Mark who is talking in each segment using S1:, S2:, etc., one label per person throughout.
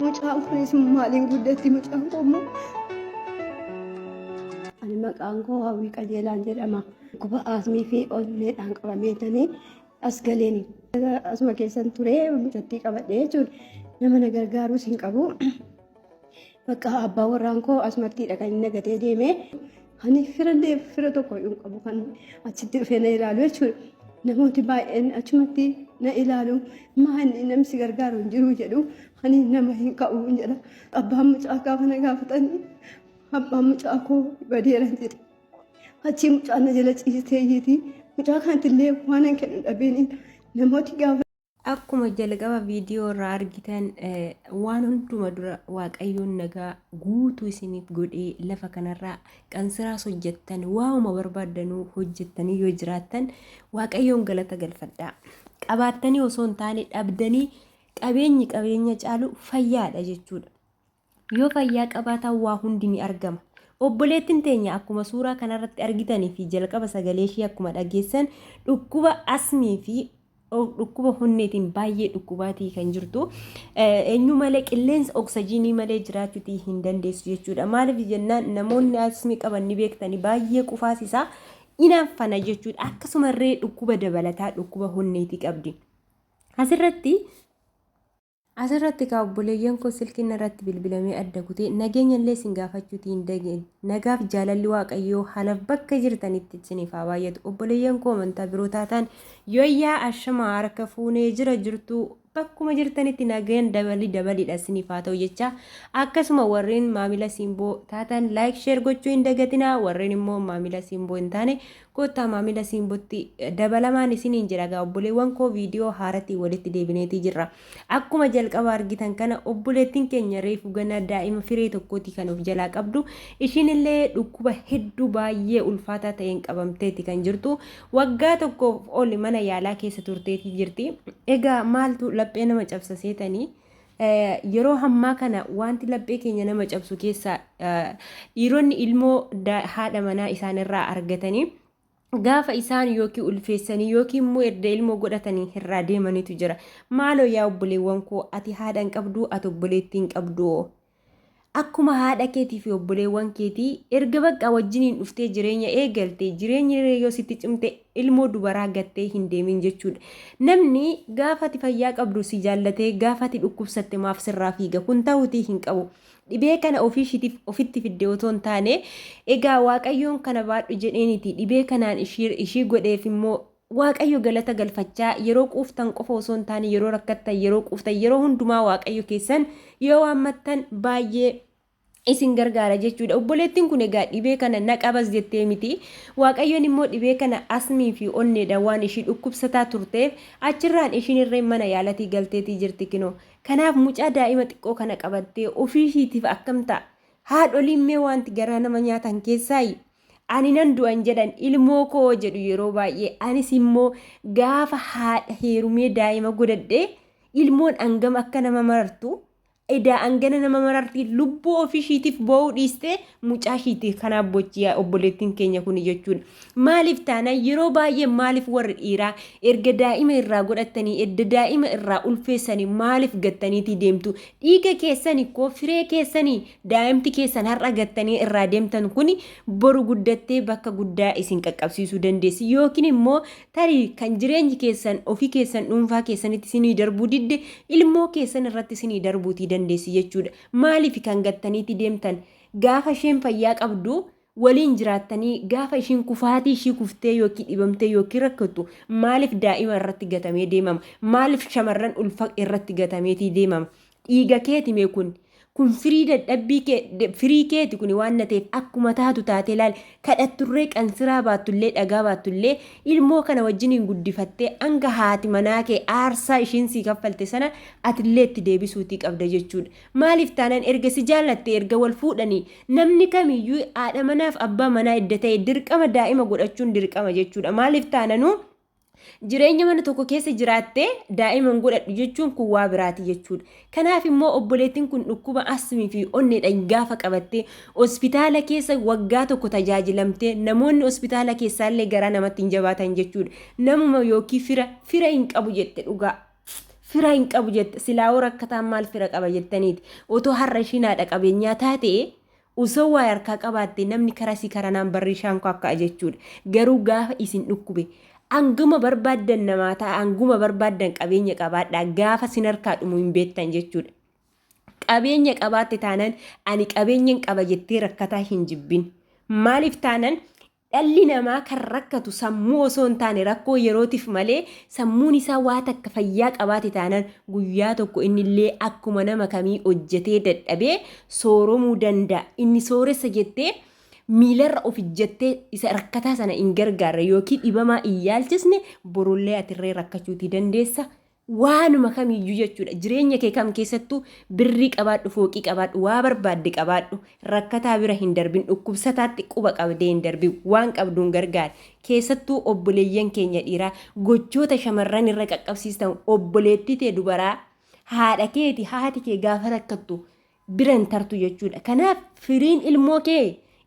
S1: Mucaan kunis maaliin guddatti mucaan kun? Ani maqaan koo Hawwii Qajeelaan jedhama. Dhukkuba asmii fi onneedhaan qabameetanii as galeeni. Asuma keessan turee mucattii qabadhee jechuudha. Nama na gargaaruus hin qabu. Bakka abbaa warraan koo asumatti dhaqanii nagatee deemee ani fira tokko hin qabu kan achitti dhufee na ilaalu jechuudha. Namooti baay'een achumatti na ilaalu maanni namsi gargaaru hin jiru jedhu ani nama hin qabu jedha. Abbaan mucaa gaafa na gaafatanii abbaan mucaa koo badeeran jedhe. Achii mucaa na jala ciiseeyyiti mucaa kanattillee waan hin kennu dhabeeni namooti gaafa.
S2: Akkuma jalqaba viidiyoo irraa argitan waan hunduma dura waaqayyoon nagaa guutuu isiniif godhee lafa kanarraa qansiraas hojjettan waanuma barbaadanuu hojjettanii yoo jiraattan waaqayyoon galata galfadhaa. Qabaattanii osoo hin taane dhabdanii qabeenya caalu fayyaadha jechuudha. Yoo fayyaa qabaatan waa hundi ni argama. Obboleettiin teenya akkuma suuraa kanarratti argitanii fi jalqaba sagalee ishee akkuma dhageessan dhukkuba asmii fi dhukkuba honneetiin baay'ee dhukkubaatii kan jirtu eenyu malee qilleensa oksijiinii malee jiraachuutii hin dandeessu jechuudha. Maaliif jennaan namoonni asmii qaban ni beektanii baay'ee qufaasisaa inaanfana jechuudha. Akkasumallee dhukkuba dabalataa dhukkuba honneetii qabdi. Asirratti ka obboleeyyan koo silkiin irratti bilbilamee adda kutee nageenya illee sin gaafachuutii hin dageen nagaaf jaalalli waaqayyoo halaaf bakka jirtanitti isiniif haa baay'atu. Obboleeyyan koo amantaa biroo taatan yooyyaa ashama harka fuunee jirtu bakkuma jirtanitti nageen dabaliidha isiniif haa ta'u jecha. Akkasuma warreen maamila simboo taatan laayik sheer gochuu hin dagatinaa. Warreen immoo maamila simboo hin taane kottaa maamila simbootti dabalamaan isiniin jira. Obboleewwan koo viidiyoo haaratti walitti deebineetii jirra. Akkuma jalqaba argitan kana obboleettiin keenya reefu gana daa'ima firee tokkooti kan of jalaa qabdu. Ishiinillee dhukkuba hedduu baay'ee ulfaataa ta'een qabamteeti kan jirtu. Waggaa tokkoof ol mana yaalaa keessa turteetii jirti. Egaa maaltu laphee nama cabsa seetanii yeroo hammaa kana wanti laphee keenya nama cabsu keessaa dhiironni ilmoo haadha manaa isaanirraa argatanii gaafa isaan yookiin ulfeessanii yookiin immoo erga ilmoo godhatanii irraa deemanitu jira. Maaloo yaa obboleewwan koo ati haadha hin qabdu ati obboleettii hin qabdu. Akkuma haadha keetii fi obboleewwan keetii erga bakka wajjiniin dhuftee jireenya eegalte jireenyi yoo sitti cimte ilmoo dubaraa gattee hin deemin jechuudha. Namni gaafa ati fayyaa qabdu si jaallatee gaafa ati dhukkubsatte maaf sirraa fiiga kun ta'uutii hin qabu. Dhibee kana ofitti fidde otoo hin taane egaa waaqayyoon kana baadhu jedheeniiti dhibee kanaan ishii godheef immoo waaqayyo galata galfachaa yeroo quuftan qofa osoo hin taane yeroo rakkattan yeroo quuftan yeroo hundumaa waaqayyo keessan yoo waammattan baay'ee isin gargaara jechuudha. Obboleettiin kun egaa dhibee kana naqabas jettee miti. Waaqayyoon immoo dhibee kana asmii fi onneedha waan ishii dhukkubsataa turteef achirraan ishiin irreen mana yaalatii galteetii jirti kinoo. Kanaaf mucaa daa'ima xiqqoo kana qabattee ofii ishiitiif akkam ta'a? Haadholiin mee wanti garaa nama nyaatan keessaayi? Ani nan du'an jedhan ilmoo koo jedhu yeroo baay'ee anis immoo gaafa haadha heerumee daa'ima godhadhee ilmoon hangam akka nama marartu edaa hangana nama mararti lubbuu ofishiitiif boo'uu dhiistee mucaa ishiitiif kanaaf bochiyaa obboleettiin keenya kun jechuudha. Maaliif taana yeroo baay'ee maaliif warri dhiiraa erga daa'ima irraa godhatanii edda daa'ima irraa ulfeessanii maaliif gattaniitii deemtu? Dhiiga keessanii koo firee keessanii daa'imti keessan har'a gattanii irraa deemtan kun boru guddattee bakka guddaa isin qaqqabsiisuu dandeessi yookiin immoo tarii kan jireenyi keessan ofii keessan dhuunfaa keessanitti isinii darbuu didde ilmoo keessan irratti isinii darbuutii dandeessi jechuudha. Maaliif kan gattaniitii deemtan gaafa isheen fayyaa qabdu waliin jiraattanii gaafa ishiin kufaatii ishii kuftee yookiin dhibamtee yookiin rakkattu maaliif daa'ima irratti gatamee deemama? Maaliif shamarran ulfa irratti gatameetii deemama? Dhiiga keeti mee kun firii dadhabbii firii keeti kun waan nateef akkuma taatu taatee laal kadhatturree qansiraa baattullee dhagaa baattullee ilmoo kana wajjiniin guddifattee hanga haati manaa kee aarsaa ishiin sii kaffalte sana atillee itti deebisuutii qabda jechuudha. Maaliif taanaan erga si jaallatte erga wal fuudhanii namni kamiyyuu haadha manaaf abbaa manaa edda ta'e dirqama daa'ima godhachuun dirqama jechuudha. Maaliif taananuu jireenya mana tokko keessa jiraattee daa'iman godhadhu jechuun kun waa biraati jechuudha. Kanaaf immoo obboleettiin kun dhukkuba asmii fi onneedhaan gaafa qabattee hospitaala keessa waggaa tokko tajaajilamtee namoonni hospitaala keessaallee garaa namatti hin jabaatan jechuudha. Namuma yookiin fira hin qabu jette dhugaa. fira hin qabu jette silaa rakkataan maal fira qaba jettaniiti otoo har'a ishiin haadha qabeenyaa taate osoo waa harkaa qabaatte namni karaa si karanaan barrishaan koo akka jechuudha garuu gaafa isin dhukkube anguma barbaaddan namaa ta'a anguma barbaaddan qabeenya qabaadhaa gaafa sin harkaa dhumu hin beektan jechuudha. Qabeenya qabaatte taanaan ani qabeenyan qaba jettee rakkataa hin jibbin maaliif taanaan dhalli namaa kan rakkatu sammuu osoo hin taane rakkoo yerootiif malee sammuun isaa waa takka fayyaa qabaate taanaan guyyaa tokko innillee akkuma nama kamii hojjetee dadhabee sooromuu danda'a inni sooressa jettee miilarra of ijjattee isa rakkataa sana hin gargaarre yookiin dhibamaa hin yaalchisne borullee atirree rakkachuutii dandeessa. Waanuma kamiyyuu jechuudha jireenya kee kam keessattuu birrii qabaadhu fooqii qabaadhu waa barbaadde qabaadhu rakkataa bira hin darbin dhukkubsataatti quba qabdee hin darbin waan qabduun gargaara keessattuu obboleeyyan keenya dhiiraa gochoota shamarran irra qaqqabsiistan obboleettii tee dubaraa haadha keeti haati kee gaafa rakkattu bira hin tartu jechuudha kanaaf firiin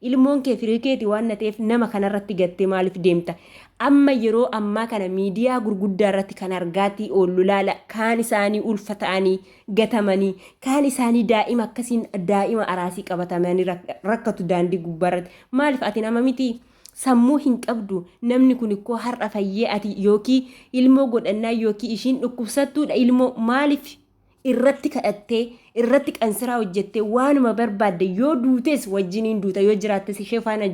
S2: ilmoon kee firii keeti waan ta'eef nama kanarratti gattee maaliif deemta amma yeroo ammaa kana miidiyaa gurguddaa irratti kan argaatii oollu laala kaan isaanii ulfa ta'anii gatamanii kaan isaanii daa'ima akkasiin daa'ima araasii qabatamanii rakkatu daandii gubbaarratti maaliif ati nama miti sammuu hin qabdu namni kun ikkoo har'a fayyee ati yookiin ilmoo godhannaa yookiin ishiin dhukkubsattuudha ilmoo maaliif irratti kadhattee irratti qansiraa hojjettee waanuma barbaadde yoo duutes wajjiniin duuta yoo jiraattes ishee faana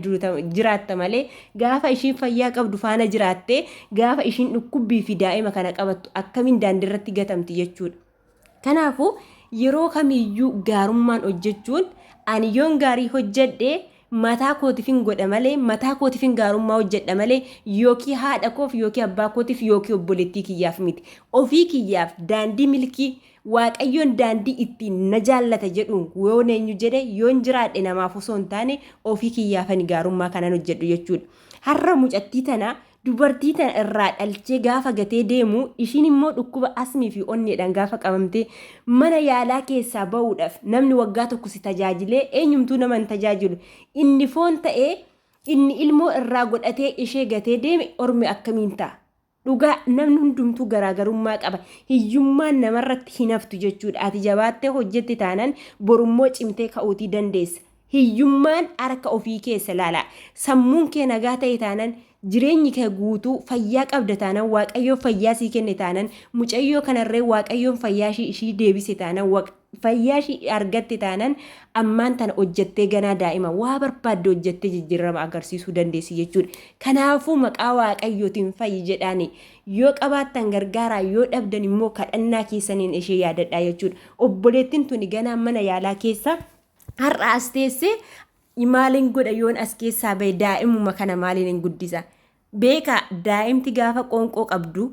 S2: jiraatta malee gaafa ishiin fayyaa qabdu faana jiraatte gaafa ishiin dhukkubbii fi daa'ima kana qabattu akkamiin daandiirratti gatamti jechuudha. Kanaafuu yeroo kamiyyuu gaarummaan hojjechuun ani yoon gaarii hojjedhe mataa kootiifin godha malee mataa kootiifin gaarummaa hojjedha malee yookiin haadha koof yookiin abbaa kootiif yookiin obboleettii kiyyaaf miti ofii kiyyaaf daandii milkii waaqayyoon daandii ittiin na jaallata jedhuun yoon eenyu jedhe yoon jiraadhe namaaf osoo hin taane ofii kiyyaafani gaarummaa kanan hojjedhu jechuudha. Har'a mucattii tana dubartii tana irraa dhalchee gaafa gatee deemu ishiin immoo dhukkuba asmii fi onneedhaan gaafa qabamtee mana yaalaa keessaa ba'uudhaaf namni waggaa tokko si tajaajilee eenyumtuu nama hin tajaajilu inni foon ta'ee inni ilmoo irraa godhatee ishee gatee deeme ormi akkamiin ta'a. Dhugaa namni hundumtuu garaagarummaa qaba hiyyummaan namarratti hin haftu jechuudha ati jabaattee hojjette taanaan borummoo cimtee ka'uutii dandeessa hiyyummaan harka ofii keessa laala sammuun kee nagaa ta'e taanaan jireenyi kee guutuu fayyaa qabda taanaan waaqayyoo fayyaa sii kenne taanaan mucayyoo kanarree waaqayyoon fayyaa ishii deebise taanaan fayyaa ishii argatte taanaan ammaan tana hojjettee ganaa daa'ima waa barbaadde hojjettee jijjiirama agarsiisuu dandeessi jechuudha. Kanaafuu maqaa waaqayyootiin fayyi jedhaani yoo qabaattan gargaaraa yoo dhabdan immoo kadhannaa keessaniin ishee yaadadhaa jechuudha. Obboleettiin tuni ganaa mana yaalaa keessa har'a as teessee maaliin godha yoon as keessaa bahe daa'imuma kana maaliin hin guddisa beeka daa'imti gaafa qoonqoo qabdu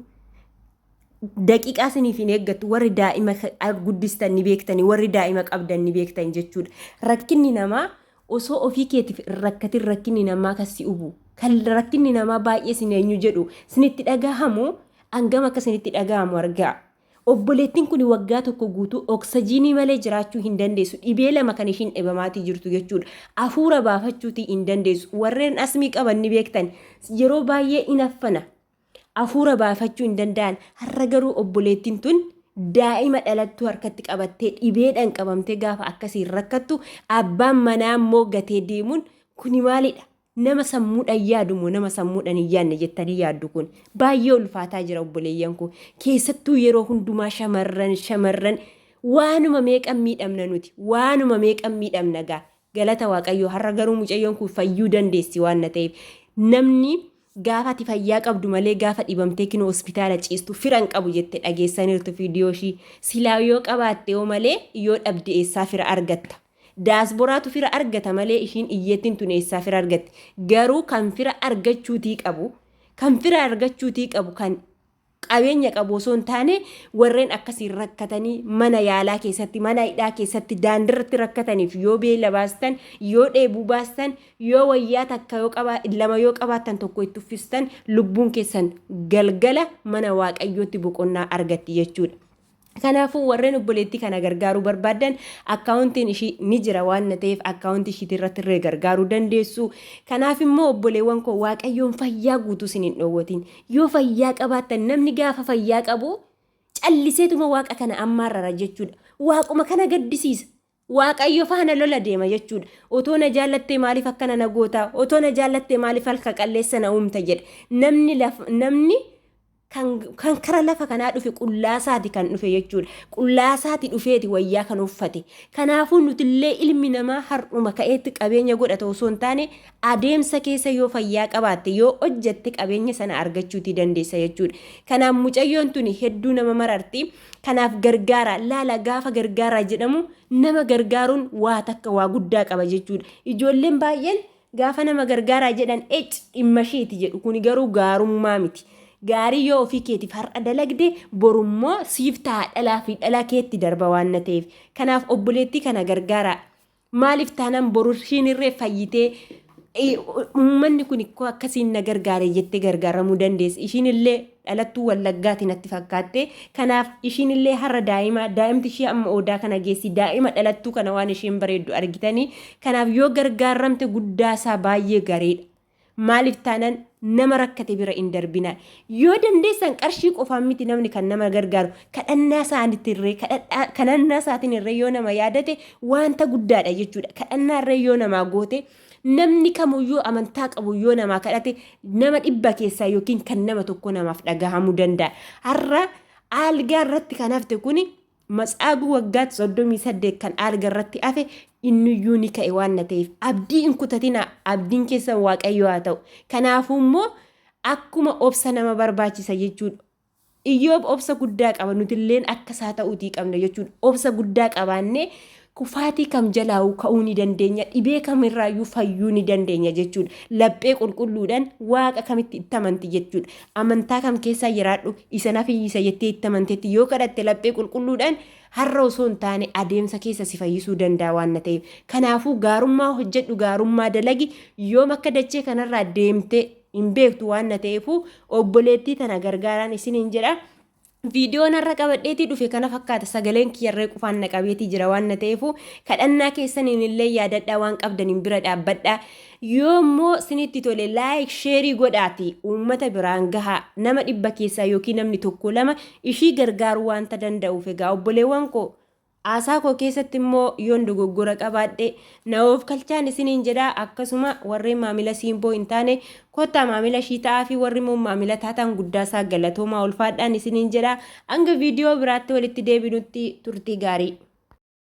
S2: daqiiqaa siniif hin eeggattu warri daa'ima guddistan ni beektanii warri daa'ima qabdan ni beektan jechuudha. Rakkinni namaa osoo ofii keetiif rakkatin rakkinni namaa kasi ubu kan rakkinni namaa baay'ee sin eenyu jedhu sinitti dhagahamu hangam akka sinitti dhagahamu argaa. Obboleettiin kun waggaa tokko guutuu oksijiinii malee jiraachuu hin dandeessu dhibee lama kan ishiin dhibamaatii jirtu jechuudha. Hafuura baafachuutii hin dandeessu warreen asmii qaban ni beektan yeroo baay'ee inaffana. Hafuura baafachuu hin danda'an har'a garuu obboleettiin tun daa'ima dhalattuu harkatti qabattee dhibeedhaan qabamtee gaafa akkasiin rakkattu abbaan manaa immoo gatee deemuun kuni maalidha nama sammuudhaan yaadumoo nama sammuudhaan hin yaadne jettanii yaaddu kun baay'ee ulfaataa jira obboleeyyan kun keessattuu yeroo hundumaa shamarran waanuma meeqan miidhamna nuti waanuma meeqan miidhamna gaa galata waaqayyoo har'a garuu mucayyoon kun fayyuu dandeessi waan na ta'eef namni gaafa ati fayyaa qabdu malee gaafa dhibamtee kinoo hospitaala ciistu firan qabu jette dhageessaniirtu viidiyoo ishii silaa yoo qabaatte yoo malee yoo dhabde eessaa fira argatta daasboraatu fira argata malee ishiin iyyeettiin tun eessaa fira argatte garuu kan fira argachuutii qabu kan qabeenya qabu osoo hin taane warreen akkasiin rakkatanii mana yaalaa keessatti mana hidhaa keessatti daandirratti rakkataniif yoo beela baastan yoo dheebuu baastan yoo wayyaa takka lama yoo qabaattan tokko itti uffistan lubbuun keessan galgala mana waaqayyootti boqonnaa argatti jechuudha. Kanaafuu warreen obboleettii kana gargaaruu barbaadan akkaawuntiin ishii ni jira waan ta'eef akkaawuntii ishiitii irratti illee gargaaruu dandeessu. Kanaaf immoo obboleewwan koo waaqayyoon fayyaa guutuu isin hin dhoowwatin. Yoo fayyaa qabaattan namni gaafa fayyaa qabu calliseetuma waaqa kana ammaarrara jechuudha. Waaquma kana gaddisiisa. Waaqayyo faana lola deema jechuudha. Otoo na jaallattee maaliif akkana na goota? Otoo na jaallattee maaliif halka qalleessa na uumta jedhe. Namni kan kara lafa kanaa dhufe qullaasaati kan dhufe jechuudha. Qullaasaati dhufeeti wayyaa kan uffate. Kanaafuu nutillee ilmi namaa har'uma ka'eetti qabeenya godhata osoo hin taane adeemsa keessa yoo fayyaa qabaatte yoo hojjette qabeenya sana argachuuti dandeessa jechuudha. Kanaaf mucayyoon tuni hedduu nama mararti. Kanaaf gargaara laala gaafa gargaaraa jedhamu nama gargaaruun waa takka waa guddaa qaba jechuudha. Ijoolleen baay'een gaafa nama gargaaraa jedhan dhimma isheeti jedhu kun garuu gaarummaa miti. Gaarii yoo ofii keetiif har'a dalagde borummoo siif ta'a dhalaa fi dhalaa keetti darba waan na ta'eef. Kanaaf obboleettii kana gargaara. Maaliif taanaan boru ishiin irree fayyitee uummanni kun akkasiin na gargaare jettee gargaaramuu dandeessi. Ishiin illee dhalattuu Wallaggaati natti fakkaatte. Kanaaf ishiin illee har'a daa'imti ishee amma odaa kana geessi daa'ima dhalattuu kana waan isheen bareeddu argitanii. Kanaaf yoo gargaaramte guddaasaa baay'ee gareedha. Maaliif taanaan nama rakkate bira hin darbina. Yoo dandeessan qarshii qofaan miti namni kan nama gargaaru kadhannaa isaatiin irree yoo nama yaadate wanta guddaadha jechuudha. Kadhannaa irree yoo namaa goote namni kamuyyuu amantaa qabu yoo namaa kadhate nama 100 keessaa yookiin kan nama tokko namaaf dhagahamuu danda'a. Har'a aalgaa irratti kan hafte kuni Matsaaguu waggaatti 38 kan aalgaa irratti hafe inniyyuu ni ka'e waan na ta'eef abdii hin kutatina abdiin keessan Waaqayyo haa ta'u. Kanaafuu immoo akkuma obsa nama barbaachisa jechuudha. Iyyoob obsa guddaa qaba nutilleen akka isaa ta'uutii qabna jechuudha. Obsa guddaa qabaannee kufaatii kam jalaa ka'uu ni dandeenya, dhibee kamirraayyuu fayyuu ni dandeenya jechuudha. Laphee qulqulluudhaan waaqa kamitti itti amanti jechuudha. Amantaa kam keessaa jiraadhu isa nafiyyisa jettee itti amanteetti yoo kadhatte laphee qulqulluudhaan har'a osoo hin taane adeemsa keessa si fayyisuu danda'a waan na ta'eef. Kanaafuu gaarummaa hojjedhu gaarummaa dalagi yoom akka dachee kanarraa deemte hin beektu waan na ta'eefu obboleettii tana gargaaraan isiniin jedha. Viidiyoon har'a qabadheetii dhufe kana fakkaata sagaleen kiyyarree qufaan na qabeetii jira waan na ta'eefu kadhannaa keessaniin illee yaadadhaa waan qabdaniin bira dhaabbadhaa. Yoommoo sinitti tole laayik sheerii godhaati uummata biraan gahaa nama 100 keessaa yookiin namni 1-2 ishii gargaaruu waanta danda'uuf egaa obboleewwan koo aasaa koo keessatti immoo yoon dogoggora qabaadhe na of kalchaan isiniin jedhaa. Akkasuma warreen maamila siimboo hin taane kottaa maamila shii ta'aa fi warri immoo maamila taatan guddaasaa galatoomaa ulfaadhaan isiniin jedhaa. Hanga viidiyoo biraatti walitti deebinutti turtii gaarii.